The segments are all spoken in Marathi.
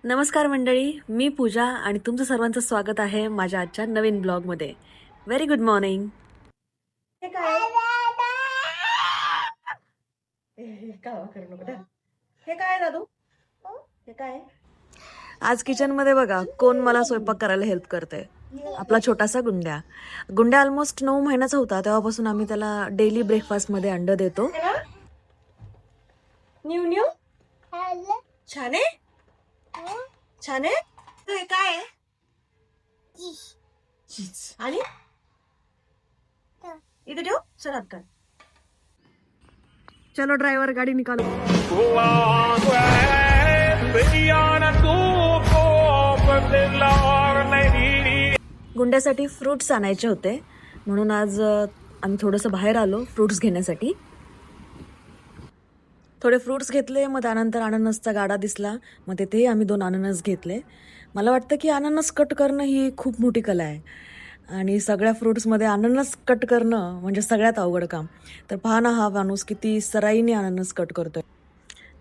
नमस्कार मंडळी, मी पूजा आणि तुमचं सर्वांचं स्वागत आहे माझ्या आजच्या नवीन ब्लॉगमध्ये. Very good morning. हे काय हे काय दादू, हे काय? आज किचन मध्ये बघा कोण मला स्वयंपाक करायला हेल्प करते. आपला छोटासा गुंड्या. गुंड्या ऑलमोस्ट 9 महिन्याचा होता तेव्हापासून आम्ही त्याला डेली ब्रेकफास्ट मध्ये अंड देतो. न्यू न्यू छान आहे, छान आहे. हे काय आहे? आणि इथे ठेव, चल आत कर. चलो ड्रायव्हर गाडी निकालो. गुंड्यासाठी फ्रुट्स आणायचे होते म्हणून आज आम्ही थोडंसं बाहेर आलो फ्रुट्स घेण्यासाठी. थोडे फ्रुट्स घेतले, मग त्यानंतर अननसचा गाडा दिसला, मग तेथेही आम्ही 2 अननस घेतले. मला वाटतं की अननस कट करणं ही खूप मोठी कला आहे आणि सगळ्या फ्रुट्समध्ये अननस कट करणं म्हणजे सगळ्यात अवघड काम. तर पहा ना, हा माणूस किती सराईने अननस कट करतोय.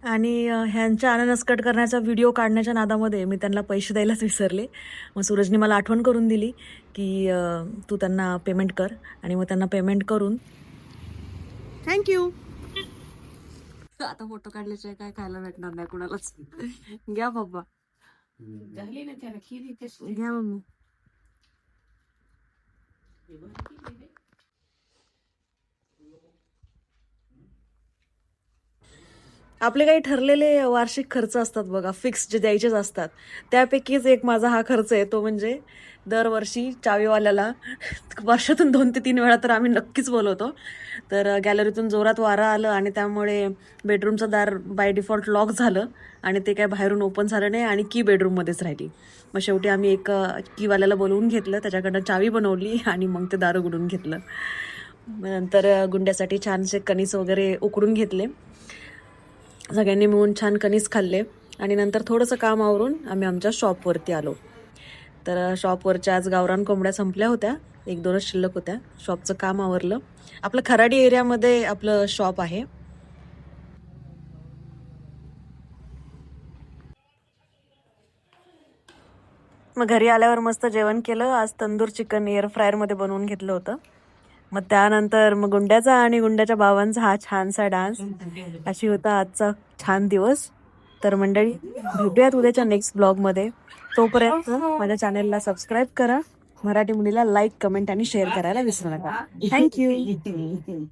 आणि ह्यांच्या अननस कट करण्याचा व्हिडिओ काढण्याच्या नादामध्ये मी त्यांना पैसे द्यायलाच विसरले. मग सूरजनी मला आठवण करून दिली की तू त्यांना पेमेंट कर, आणि मग त्यांना पेमेंट करून थँक्यू. आता फोटो काढल्याशिवाय काय खायला भेटणार नाही कुणालाच. घ्या बाबा, घ्या मम्मी. आपले काही ठरलेले वार्षिक खर्च असतात बघा, फिक्स जे द्यायचेच असतात. त्यापैकीच एक माझा हा खर्च आहे, तो म्हणजे दरवर्षी चावीवाल्याला वर्षातून 2 ते 3 वेळा तर आम्ही नक्कीच बोलवतो. तर गॅलरीतून जोरात वारा आलं आणि त्यामुळे बेडरूमचं दार बाय डिफॉल्ट लॉक झालं आणि ते काय बाहेरून ओपन झालं नाही आणि की बेडरूममध्येच राहिली. मग शेवटी आम्ही एक कीवाल्याला बोलवून घेतलं, त्याच्याकडनं चावी बनवली आणि मग ते दार उघडून घेतलं. नंतर गुंड्यासाठी छानसे कणीस वगैरे उकडून घेतले. सगळ्यांनी मिळून छान कणीस खाल्ले आणि नंतर थोडंसं काम आवरून आम्ही आमच्या शॉपवरती आलो. तर शॉपवरच्या आज गावरान कोंबड्या संपल्या होत्या, 1-2च शिल्लक होत्या. शॉपचं काम आवरलं. आपलं खराडी एरियामध्ये आपलं शॉप आहे. मग घरी आल्यावर मस्त जेवण केलं. आज तंदूर चिकन एअर फ्रायरमध्ये बनवून घेतलं होतं. मग त्यानंतर मग गुंड्याचा आणि गुंड्याच्या बाबांचा हा छानसा डान्स. अशी होता आजचा छान दिवस. तर मंडळी, भेटूयात उद्याच्या नेक्स्ट ब्लॉगमध्ये. तोपर्यंत माझ्या चॅनेलला सबस्क्राईब करा, मराठी मुलीला लाईक, कमेंट आणि शेअर करायला विसरू नका. थँक्यू.